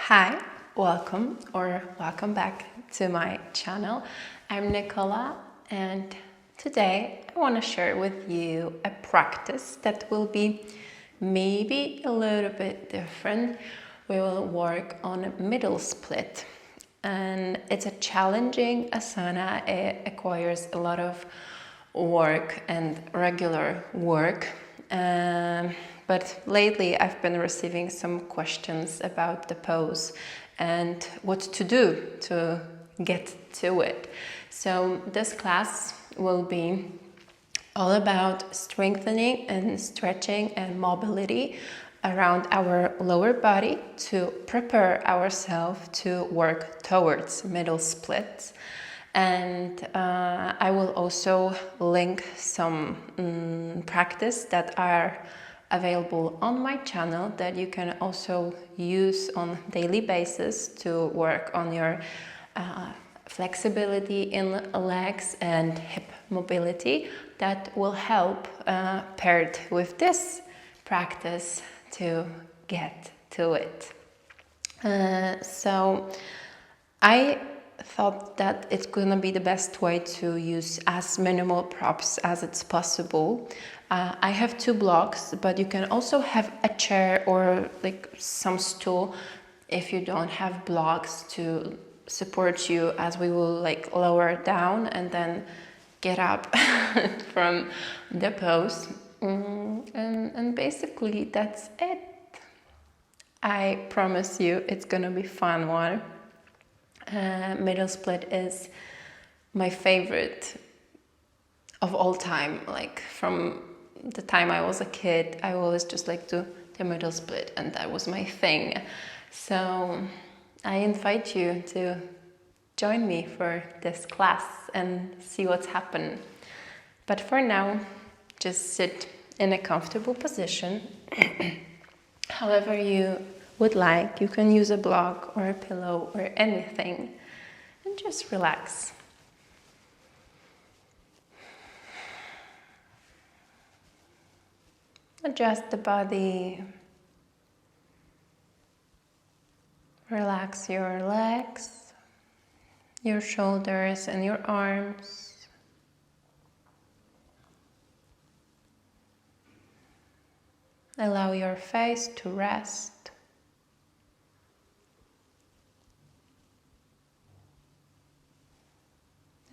Hi, welcome back to my channel. I'm Nikola, and today I want to share with you a practice that will be maybe a little bit different. We will work on a middle split, and it's a challenging asana. It requires a lot of work and regular work. But lately I've been receiving some questions about the pose and what to do to get to it. So this class will be all about strengthening and stretching and mobility around our lower body to prepare ourselves to work towards middle splits. And I will also link some practice that are available on my channel that you can also use on daily basis to work on your flexibility in legs and hip mobility that will help paired with this practice to get to it. So I thought that it's gonna be the best way to use as minimal props as it's possible. I have 2 blocks, but you can also have a chair or like some stool if you don't have blocks to support you, as we will like lower down and then get up from the pose. And basically that's it. I promise you it's gonna be fun one. Middle split is my favorite of all time. Like from the time I was a kid, I always just like to the middle split, and that was my thing. So I invite you to join me for this class and see what's happened. But for now, just sit in a comfortable position. However you would like. You can use a block or a pillow or anything, and just relax. Adjust the body. Relax your legs, your shoulders and your arms. Allow your face to rest.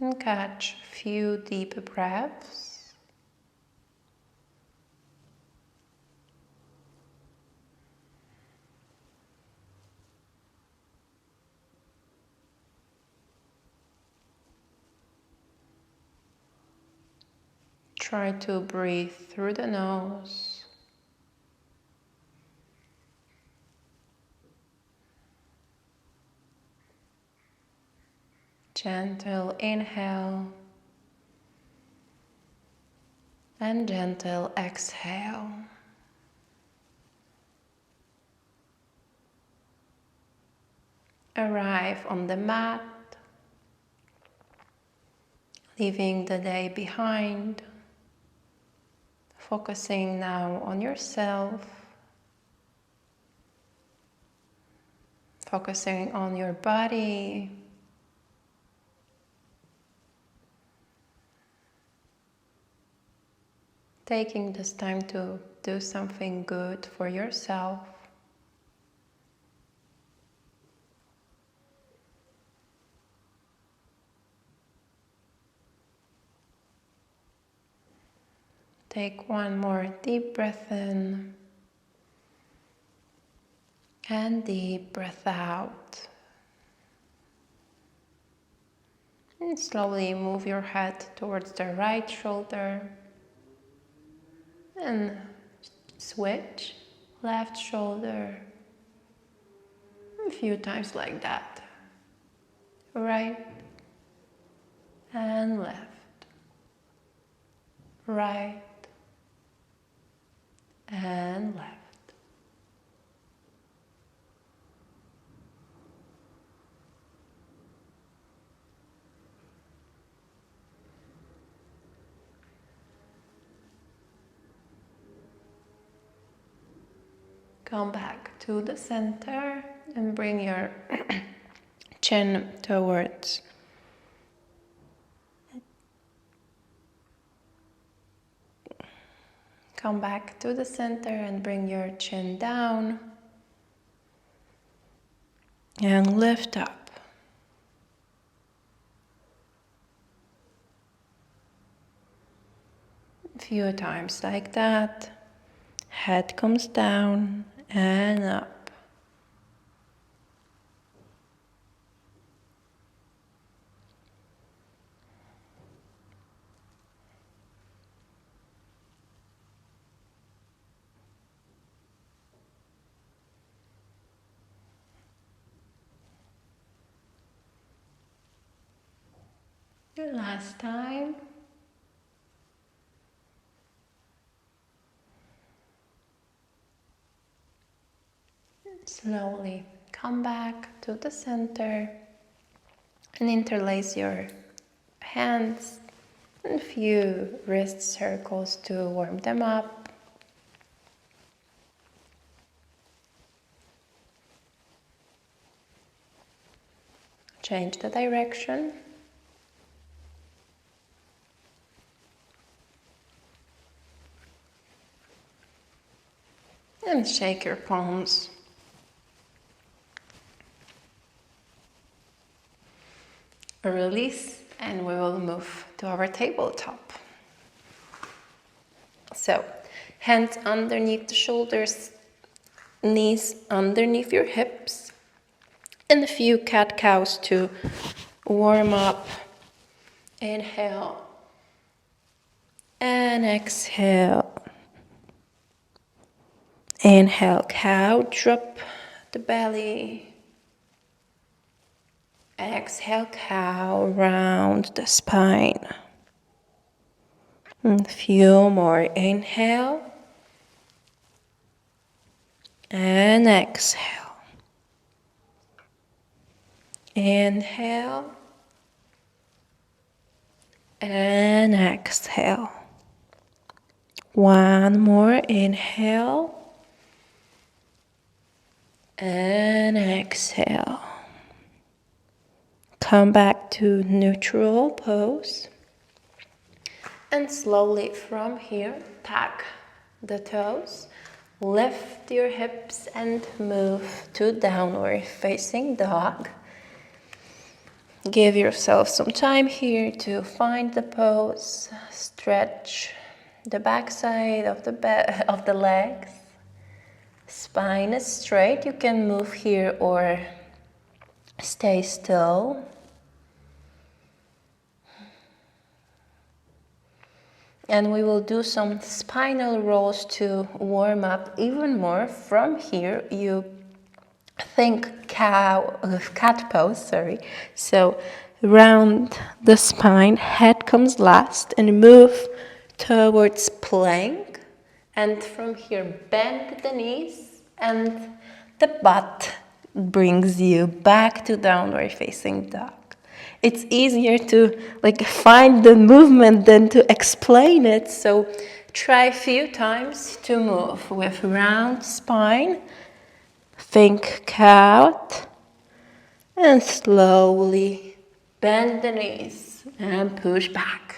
And catch a few deep breaths. Try to breathe through the nose. Gentle inhale and gentle exhale. Arrive on the mat, leaving the day behind, focusing now on yourself, focusing on your body, taking this time to do something good for yourself. Take one more deep breath in and deep breath out. And slowly move your head towards the right shoulder and switch left shoulder a few times like that. Right and left. Right and left. Come back to the center. and bring your chin towards. Come back to the center and bring your chin down and lift up. A few times like that. Head comes down and up. The last time. Slowly come back to the center and interlace your hands and a few wrist circles to warm them up. Change the direction. And shake your palms. Release, and we will move to our tabletop. So, hands underneath the shoulders, knees underneath your hips, and a few cat-cows to warm up. Inhale and exhale. Inhale, cow, drop the belly. Exhale, cow, round the spine. And a few more. Inhale and exhale. Inhale and exhale. One more. Inhale and exhale. Come back to neutral pose. And slowly from here, tuck the toes, lift your hips and move to downward facing dog. Give yourself some time here to find the pose, stretch the backside of the legs. Spine is straight, you can move here or stay still. And we will do some spinal rolls to warm up even more. From here, you think cat pose, So round the spine, head comes last, and move towards plank. And from here, bend the knees, and the butt brings you back to downward facing dog. It's easier to find the movement than to explain it. So try a few times to move with round spine. Think cat. And slowly bend the knees and push back.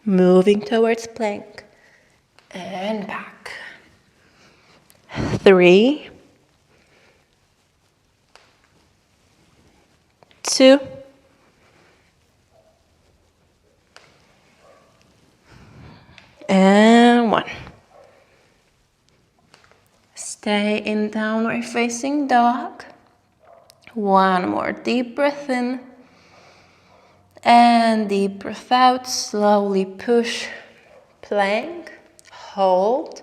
Moving towards plank and back. 3, 2, and 1. Stay in downward facing dog. One more deep breath in and deep breath out. Slowly push plank, hold.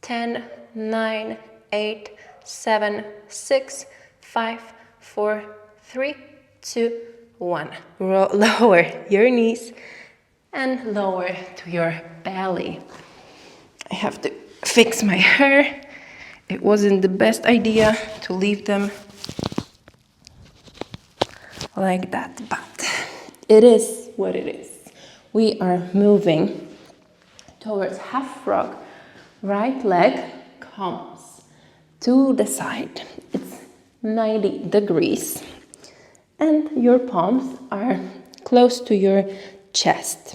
10, 9, 8, 7, 6, 5, 4, 3, 2, 1. Lower your knees and lower to your belly. I have to fix my hair. It wasn't the best idea to leave them like that, but it is what it is. We are moving towards half frog. Right leg comes to the side. It's 90 degrees. And your palms are close to your chest.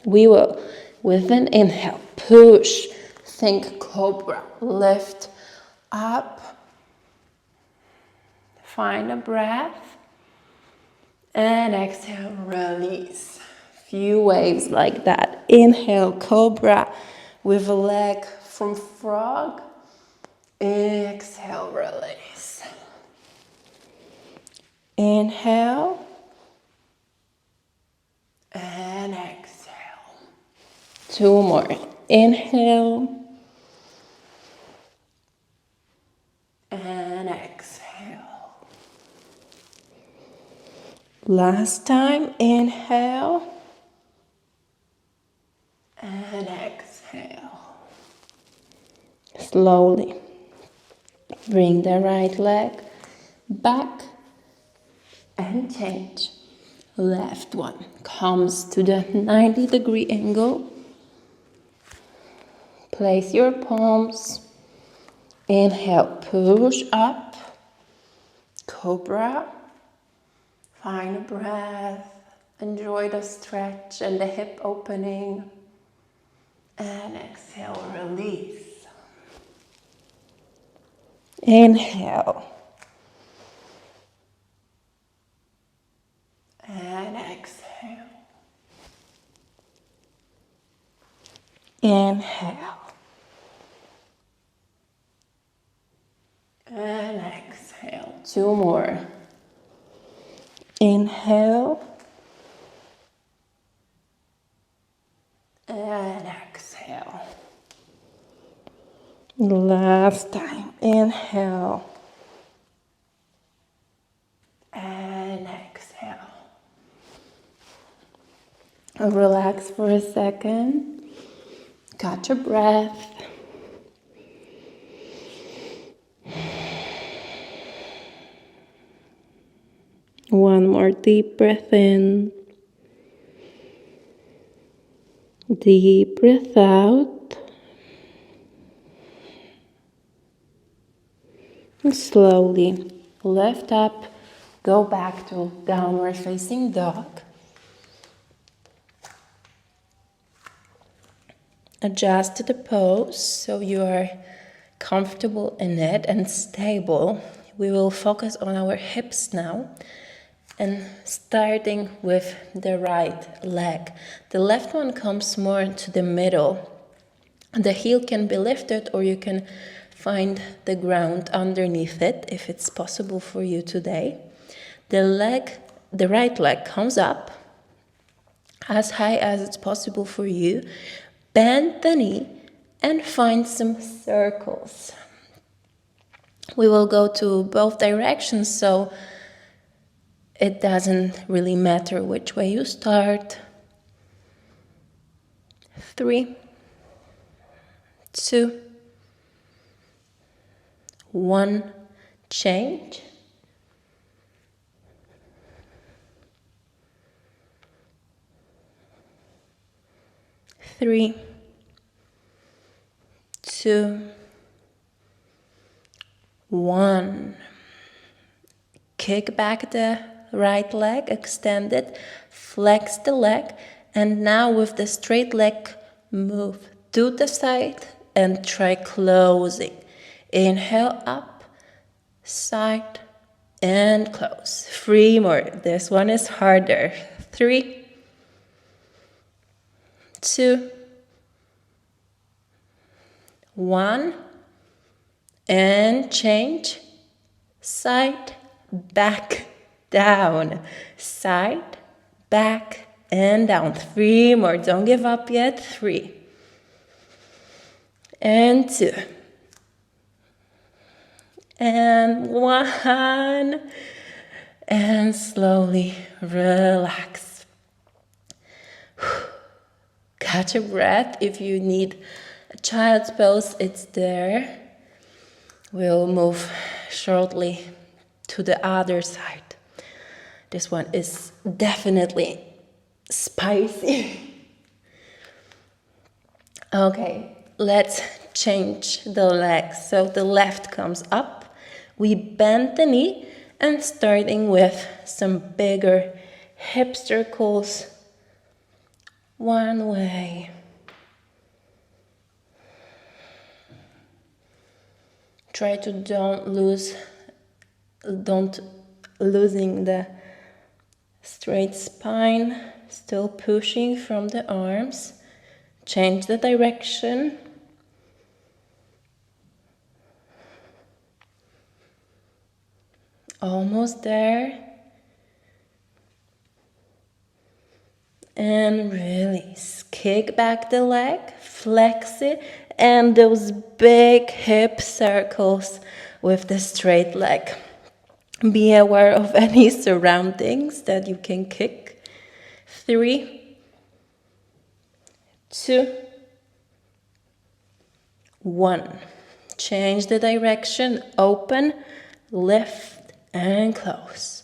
We will, with an inhale, push, think cobra, lift up, find a breath, and exhale, release. Few waves like that. Inhale, cobra, with a leg from frog. Exhale, release. Inhale, and exhale. Two more. Inhale, and exhale. Last time, inhale, and exhale. Slowly bring the right leg back and change. Left one comes to the 90-degree angle. Place your palms. Inhale, push up, cobra. Find a breath. Enjoy the stretch and the hip opening. And exhale, release. Inhale. And exhale. Inhale. And exhale. Two more. Inhale. And exhale. Last time. Inhale. And exhale. Relax for a second. Catch your breath. One more deep breath in. Deep breath out. And slowly lift up. Go back to downward facing dog. Adjust the pose so you are comfortable in it and stable. We will focus on our hips now. And starting with the right leg. The left one comes more to the middle. The heel can be lifted or you can find the ground underneath it if it's possible for you today. The right leg comes up as high as it's possible for you. Bend the knee and find some circles. We will go to both directions, so it doesn't really matter which way you start. 3, 2, 1, change. 3, 2, 1. Kick back the right leg, extend it, flex the leg, and now with the straight leg, move to the side and try closing. Inhale up, side, and close. 3 more. This one is harder. 3, 2, 1, and change. Side, back, down. Side, back, and down. 3 more. Don't give up yet. 3, and 2, and 1, and slowly relax. Catch a breath. If you need a child's pose, it's there. We'll move shortly to the other side. This one is definitely spicy. Okay, let's change the leg. So the left comes up, we bend the knee, and starting with some bigger hip circles one way. Try to don't losing the straight spine, still pushing from the arms. Change the direction. Almost there. And release. Kick back the leg, flex it, and those big hip circles with the straight leg. Be aware of any surroundings that you can kick. 3, 2, 1. Change the direction. Open, lift, and close.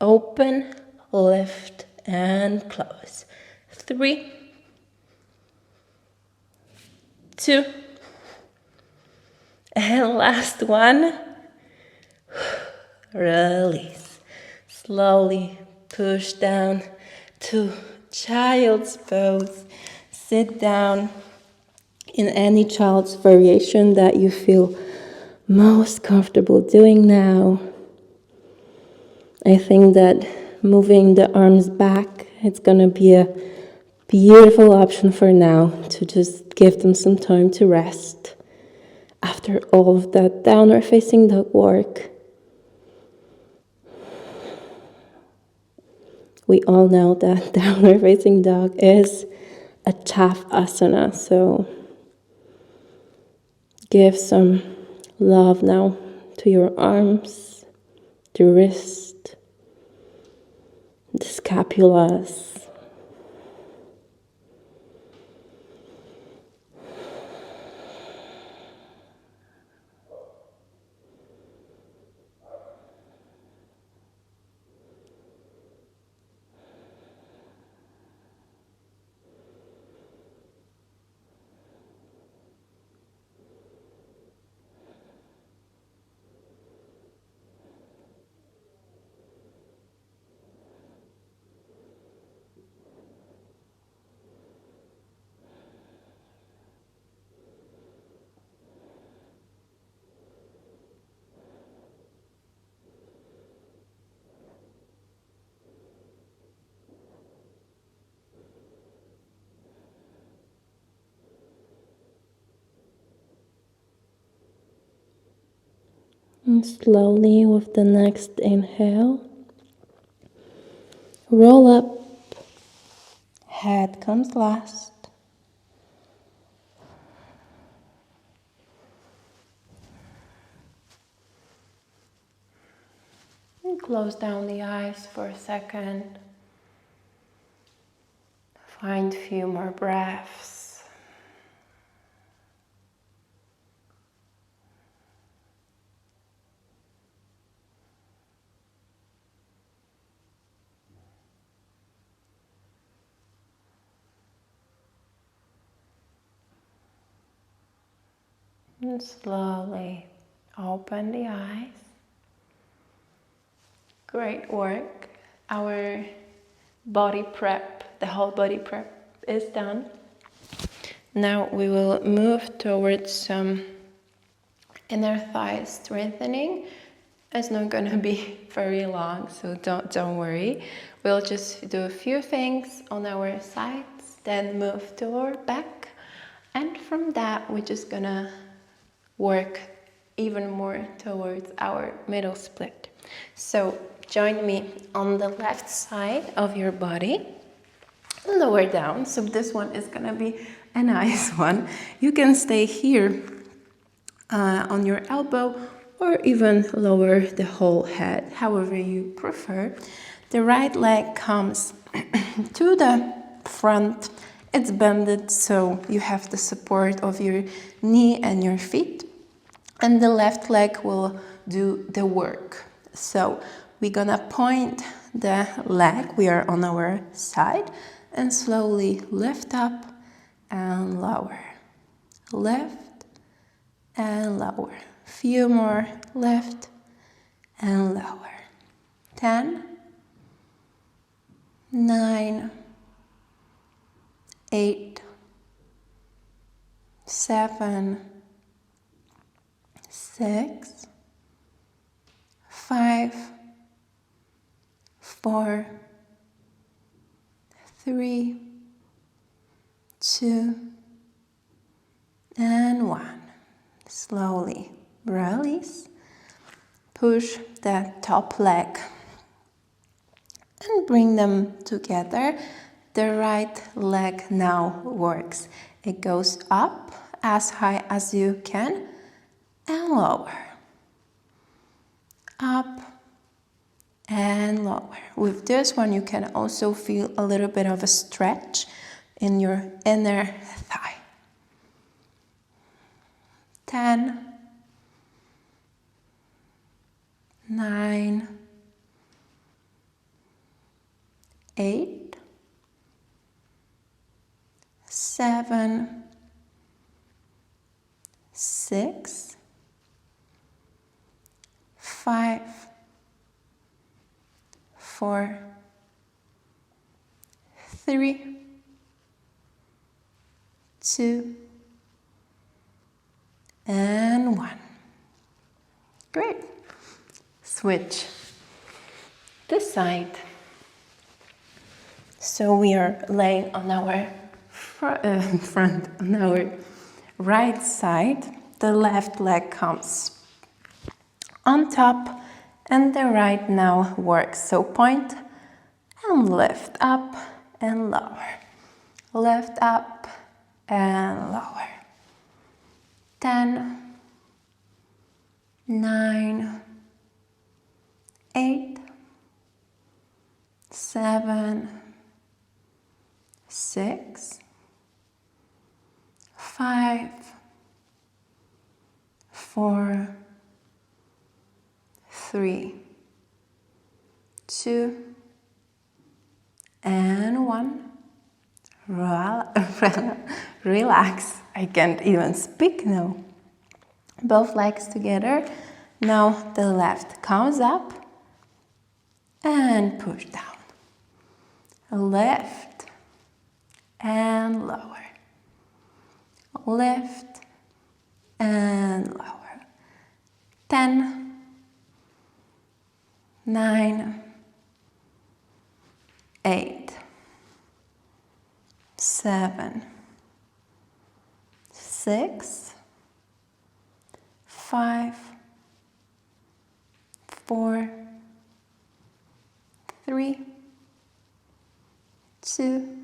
Open, lift, and close. 3, 2, and last one. Release. Slowly push down to child's pose. Sit down in any child's variation that you feel most comfortable doing now. I think that moving the arms back, it's going to be a beautiful option for now to just give them some time to rest after all of that downward facing dog work. We all know that downward facing dog is a tough asana, so give some love now to your arms, the wrist, the scapulas. And slowly with the next inhale, roll up, head comes last. And close down the eyes for a second. Find a few more breaths. And slowly open the eyes. Great work. Our body prep, the whole body prep is done. Now we will move towards some inner thigh strengthening. It's not going to be very long, so don't worry. We'll just do a few things on our sides, then move to our back. And from that, we're just going to work even more towards our middle split. So join me on the left side of your body, lower down. So this one is gonna be a nice one. You can stay here on your elbow or even lower the whole head, however you prefer. The right leg comes to the front. It's bended, so you have the support of your knee and your feet. And the left leg will do the work. So we're gonna point the leg, we are on our side, and slowly lift up and lower. Lift and lower. Few more, lift and lower. 10, 9, 8, 7, 6, 5, 4, 3, 2, and 1. Slowly release. Push the top leg and bring them together. The right leg now works. It goes up as high as you can and lower. Up and lower. With this one, you can also feel a little bit of a stretch in your inner thigh. 10, 9, 8, 7, 6, 5, 4, 3, 2, and 1. Great. Switch this side. So we are laying on our front, on our right side. The left leg comes on top and the right now works. So point and lift up and lower. Lift up and lower. 10, 9, 8, 7, 6, 5, 4, 3, 2, and 1. Relax. I can't even speak now. Both legs together. Now the left comes up and push down. Lift and lower. Lift and lower. 10, 9, 8, 7, 6, 5, 4, 3, 2,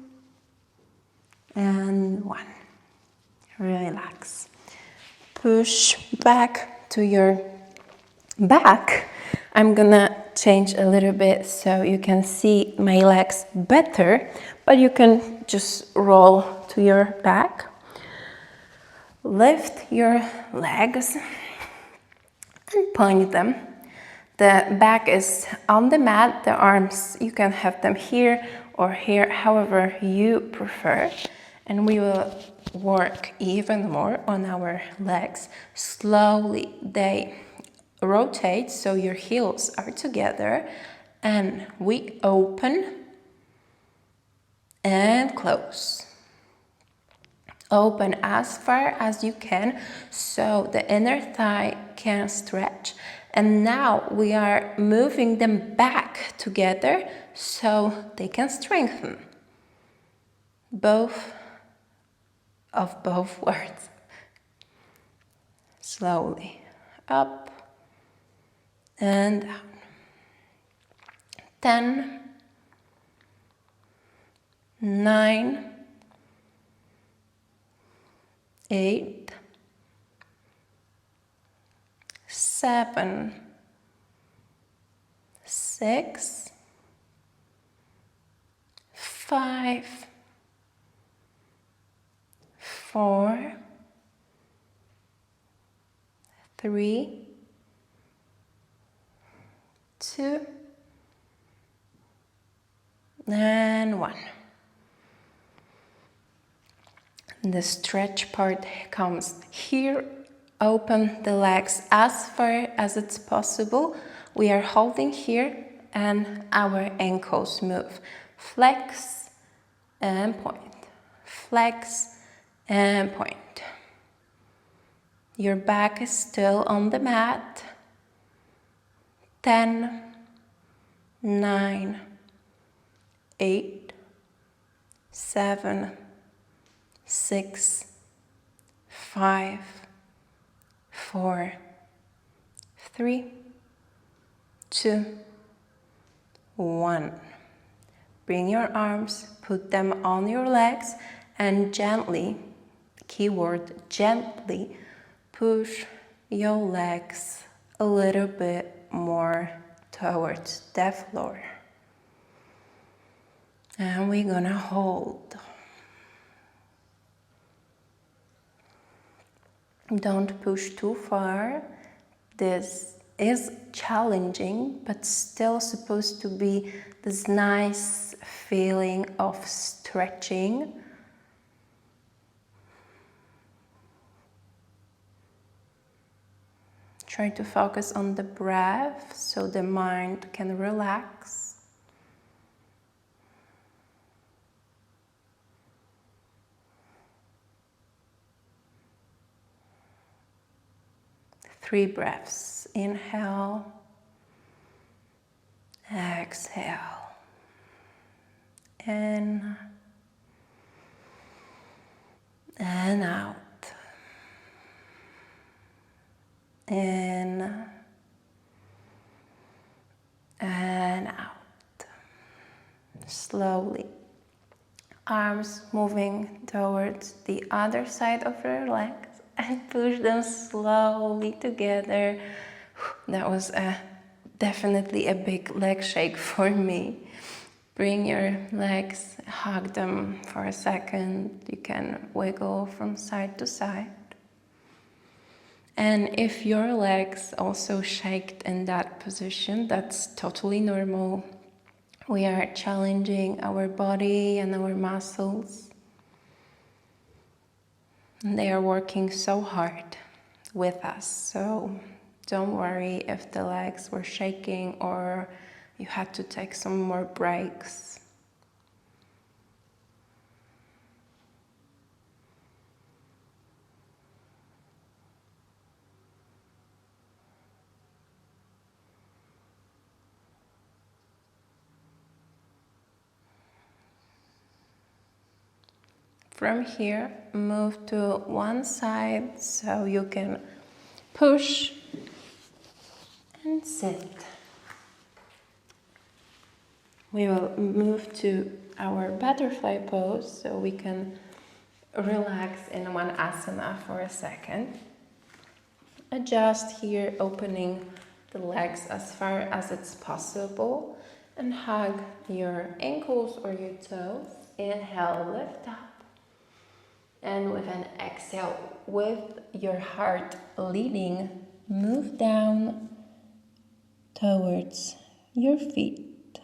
and 1. Relax. Push back to your back. I'm gonna change a little bit so you can see my legs better, but you can just roll to your back. Lift your legs and point them. The back is on the mat. The arms, you can have them here or here, however you prefer. And we will work even more on our legs. Slowly they rotate so your heels are together and we open and close. Open as far as you can so the inner thigh can stretch. And now we are moving them back together so they can strengthen. Both words. Slowly up and down. 10, 9, 8, 7, 6, 5, 4, 3, 2, and 1. The stretch part comes here Open the legs as far as it's possible. We are holding here and our ankles move. Flex and point. Flex and point. Your back is still on the mat. 10, 9, 8, 7, 6, 5, 4, 3, 2, 1. Bring your arms, put them on your legs, and gently, keyword gently, push your legs a little bit more towards the floor. And we're gonna hold. Don't push too far. This is challenging, but still supposed to be this nice feeling of stretching. Try to focus on the breath so the mind can relax. Three breaths. Inhale, exhale, in and out, in and out. Slowly. Arms moving towards the other side of your legs and push them slowly together. That was definitely a big leg shake for me. Bring your legs, hug them for a second. You can wiggle from side to side. And if your legs also shake in that position, that's totally normal. We are challenging our body and our muscles. And they are working so hard with us. So don't worry if the legs were shaking or you had to take some more breaks. From here, move to one side so you can push and sit. We will move to our butterfly pose so we can relax in one asana for a second. Adjust here, opening the legs as far as it's possible and hug your ankles or your toes. Inhale, lift up. And with an exhale, with your heart leading, move down towards your feet.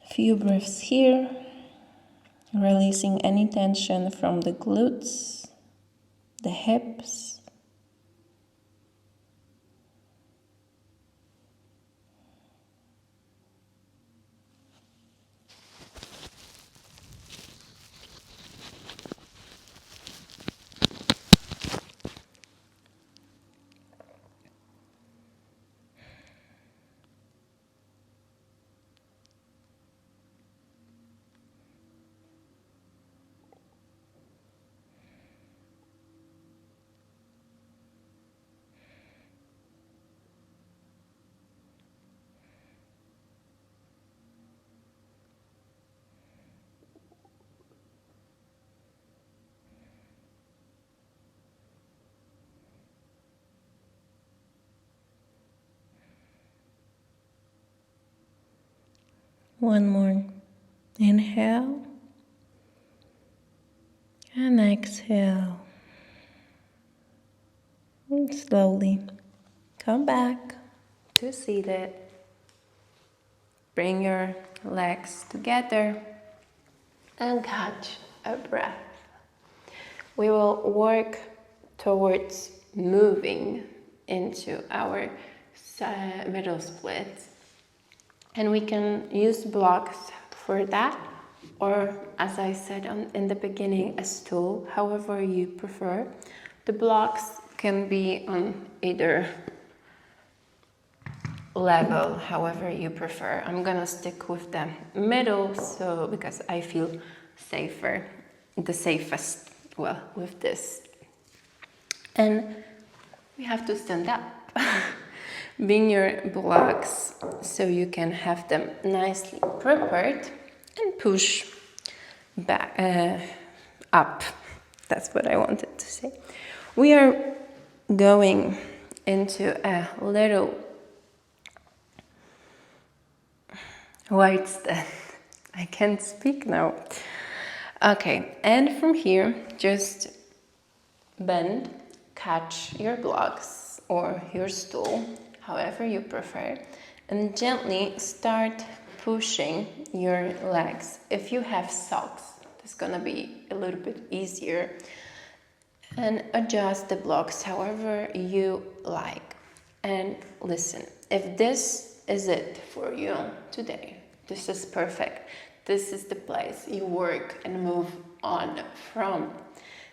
A few breaths here, releasing any tension from the glutes, the hips. One more. Inhale and exhale. And slowly come back to seated. Bring your legs together and catch a breath. we will work towards moving into our middle splits. And we can use blocks for that, or as I said in the beginning, a stool, however you prefer. The blocks can be on either level, however you prefer. I'm gonna stick with the middle, so because I feel safer, the safest, well, with this. And we have to stand up. Bring your blocks so you can have them nicely prepared and push back up. That's what I wanted to say. We are going into a little, what's that? I can't speak now. Okay, and from here, just bend, catch your blocks or your stool, however you prefer, and gently start pushing your legs. If you have socks, it's gonna be a little bit easier. And adjust the blocks however you like. And listen, if this is it for you today, this is perfect. This is the place you work and move on from.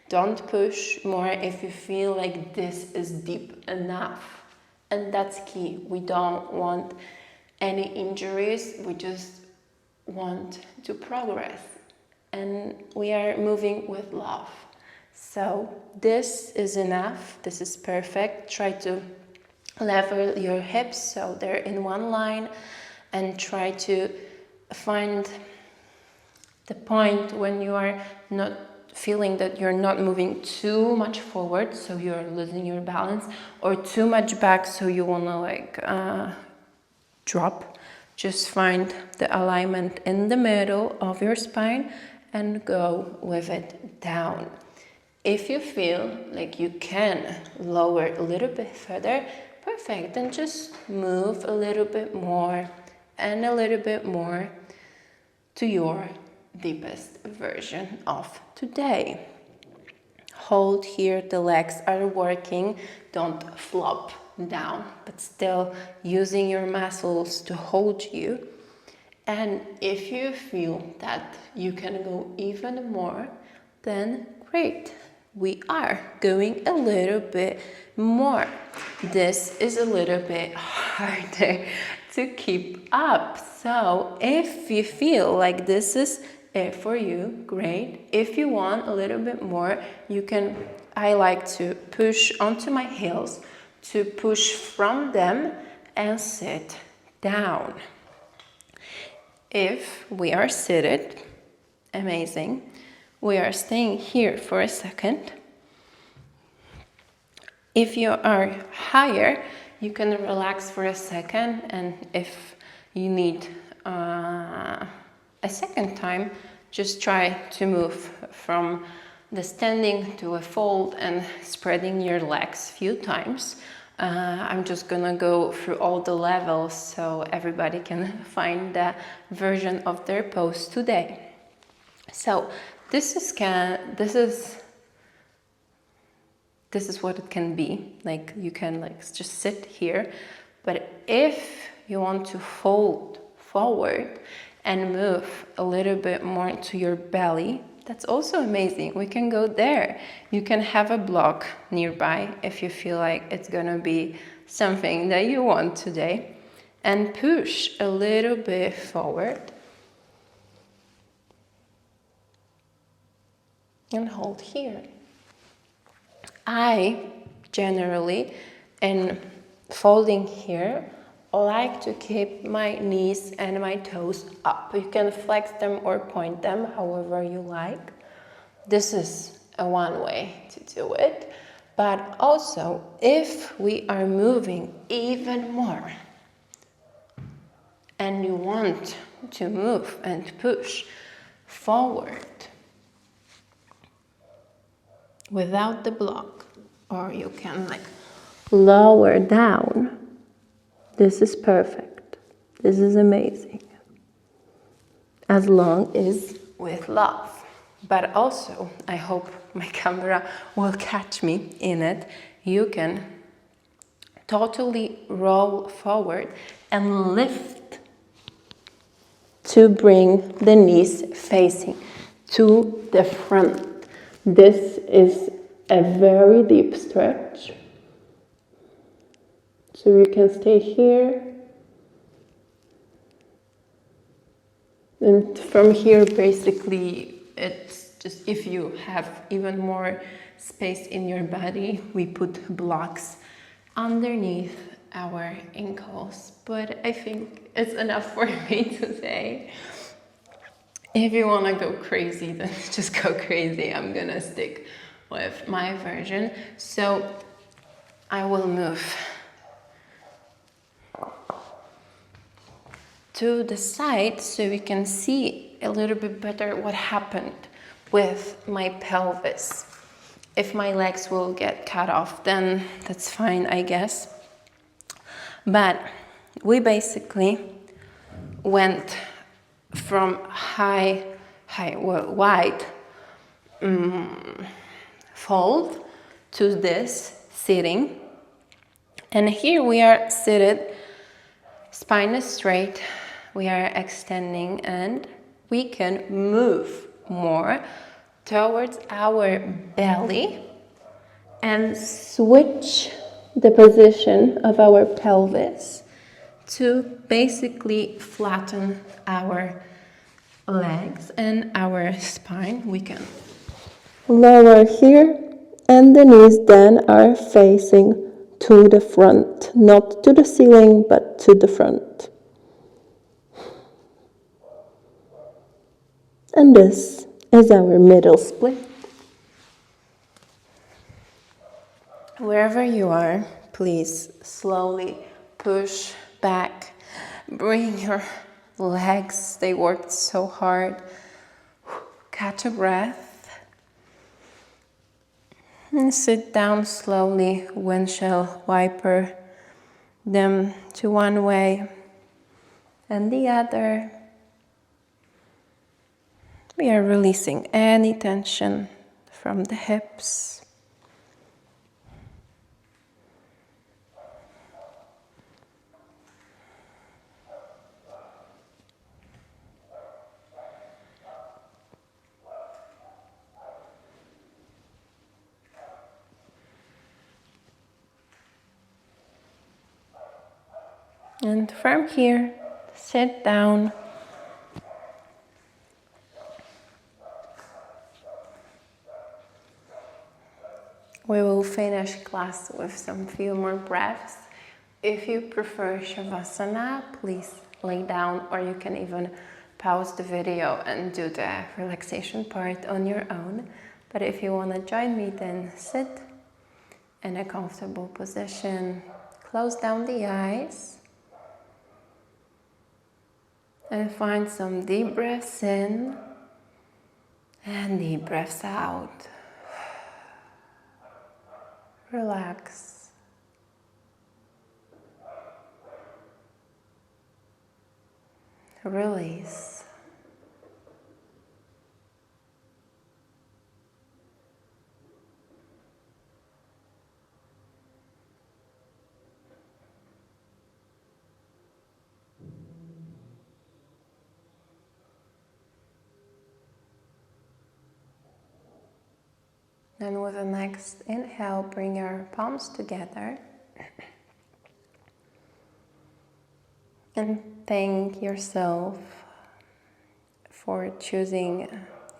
Don't push more if you feel like this is deep enough. And that's key. We don't want any injuries. We just want to progress. And we are moving with love. So this is enough. This is perfect. Try to level your hips so they're in one line, and try to find the point when you are not feeling that you're not moving too much forward, so you're losing your balance, or too much back, so you want to drop. Just find the alignment in the middle of your spine and go with it down. If you feel like you can lower a little bit further, perfect, then just move a little bit more and a little bit more to your deepest version of today. Hold here, the legs are working, don't flop down, but still using your muscles to hold you. And if you feel that you can go even more, then great. We are going a little bit more. This is a little bit harder to keep up. So if you feel like this is it for you, great. If you want a little bit more, you can, I like to push onto my heels, to push from them and sit down. If we are seated, amazing. We are staying here for a second. If you are higher, you can relax for a second, and if you need a second time, just try to move from the standing to a fold and spreading your legs a few times. I'm just gonna go through all the levels so everybody can find the version of their pose today. So this is what it can be. Like, you can just sit here, but if you want to fold forward and move a little bit more to your belly, that's also amazing. We can go there. You can have a block nearby if you feel like it's gonna be something that you want today, and push a little bit forward and hold here. I generally, in folding here, like to keep my knees and my toes up. You can flex them or point them however you like. This is one way to do it. But also, if we are moving even more and you want to move and push forward without the block, or you can lower down, this is perfect. This is amazing. As long as with love. But also, I hope my camera will catch me in it, you can totally roll forward and lift to bring the knees facing to the front. This is a very deep stretch. So you can stay here. And from here, basically, it's just if you have even more space in your body, we put blocks underneath our ankles. But I think it's enough for me today. If you want to go crazy, then just go crazy. I'm gonna stick with my version. So I will move to the side so we can see a little bit better what happened with my pelvis. If my legs will get cut off, then that's fine, I guess. But we basically went from wide fold to this sitting. And here we are seated, spine is straight, we are extending, and we can move more towards our belly and switch the position of our pelvis to basically flatten our legs and our spine. We can lower here, and the knees then are facing to the front, not to the ceiling, but to the front. And this is our middle split. Wherever you are, please slowly push back. Bring your legs, they worked so hard. Catch a breath. And sit down slowly, windshield wiper them to one way and the other. We are releasing any tension from the hips. And from here, sit down. We will finish class with some few more breaths. If you prefer Shavasana, please lay down, or you can even pause the video and do the relaxation part on your own. But if you want to join me, then sit in a comfortable position. Close down the eyes. And find some deep breaths in and deep breaths out. Relax. Release. And with the next inhale, bring your palms together. And thank yourself for choosing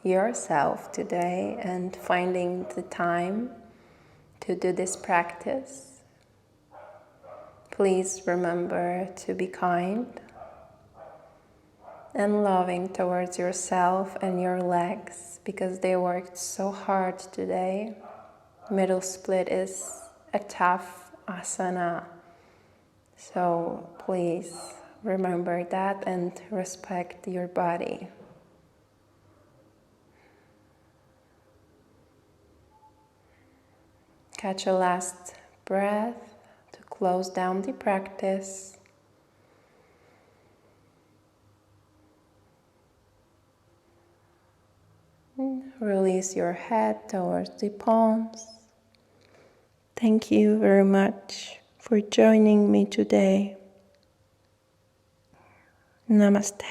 yourself today and finding the time to do this practice. Please remember to be kind and loving towards yourself and your legs, because they worked so hard today. Middle split is a tough asana, so please remember that and respect your body. Catch a last breath to close down the practice. Release your head towards the palms. Thank you very much for joining me today. Namaste.